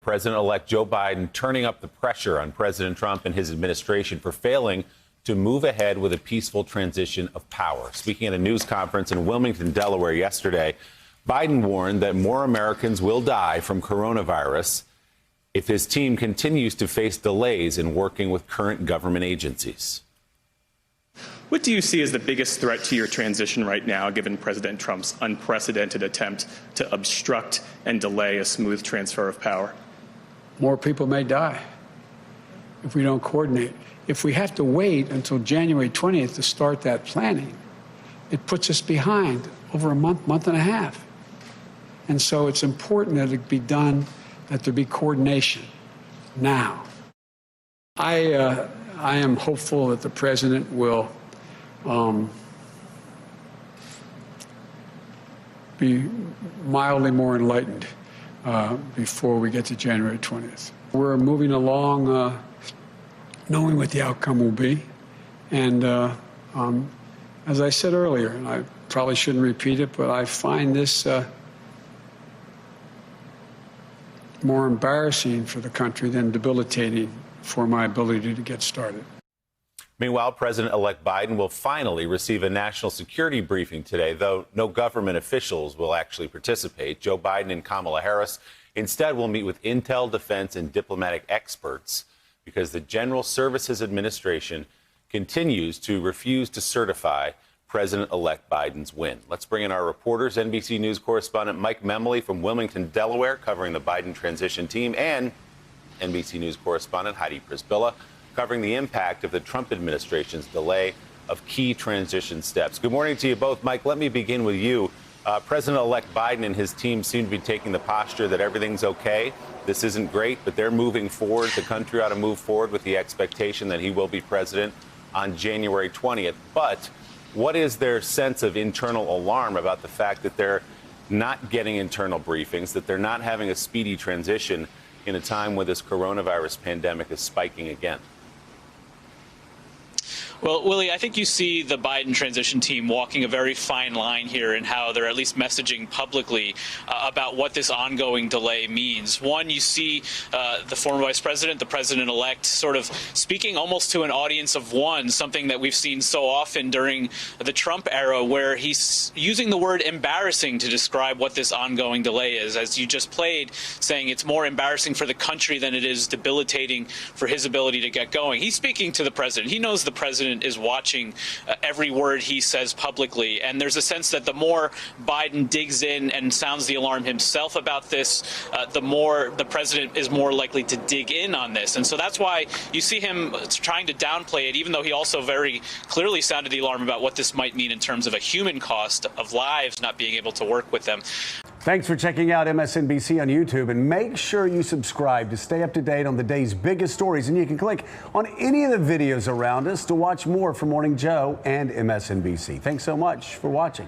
President-elect Joe Biden turning up the pressure on President Trump and his administration for failing to move ahead with a peaceful transition of power. Speaking at a news conference in Wilmington, Delaware yesterday, Biden warned that more Americans will die from coronavirus if his team continues to face delays in working with current government agencies. What do you see as the biggest threat to your transition right now, given President Trump's unprecedented attempt to obstruct and delay a smooth transfer of power? More people may die if we don't coordinate. If we have to wait until January 20th to start that planning, it puts us behind over a month and a half. And so it's important that it be done, that there be coordination now. I am hopeful that the president will be mildly more enlightened before we get to January 20th. We're moving along knowing what the outcome will be. And as I said earlier, and I probably shouldn't repeat it, but I find this more embarrassing for the country than debilitating for my ability to get started. Meanwhile, President-elect Biden will finally receive a national security briefing today, though no government officials will actually participate. Joe Biden and Kamala Harris instead will meet with intel, defense, and diplomatic experts because the General Services Administration continues to refuse to certify President-elect Biden's win. Let's bring in our reporters, NBC News correspondent Mike Memoli from Wilmington, Delaware, covering the Biden transition team, and NBC News correspondent Heidi Prisbilla, covering the impact of the Trump administration's delay of key transition steps. Good morning to you both. Mike, let me begin with you. President-elect Biden and his team seem to be taking the posture that everything's okay. This isn't great, but they're moving forward. The country ought to move forward with the expectation that he will be president on January 20th. But what is their sense of internal alarm about the fact that they're not getting internal briefings, that they're not having a speedy transition in a time when this coronavirus pandemic is spiking again? Well, Willie, I think you see the Biden transition team walking a very fine line here in how they're at least messaging publicly about what this ongoing delay means. One, you see the former vice president, the president-elect, sort of speaking almost to an audience of one, something that we've seen so often during the Trump era, where he's using the word embarrassing to describe what this ongoing delay is, as you just played, saying it's more embarrassing for the country than it is debilitating for his ability to get going. He's speaking to the president. He knows the president is watching every word he says publicly, and there's a sense that the more Biden digs in and sounds the alarm himself about this, the more the president is more likely to dig in on this. And so that's why you see him trying to downplay it, even though he also very clearly sounded the alarm about what this might mean in terms of a human cost of lives not being able to work with them. Thanks for checking out MSNBC on YouTube, and make sure you subscribe to stay up to date on the day's biggest stories. And you can click on any of the videos around us to watch more from Morning Joe and MSNBC. Thanks so much for watching.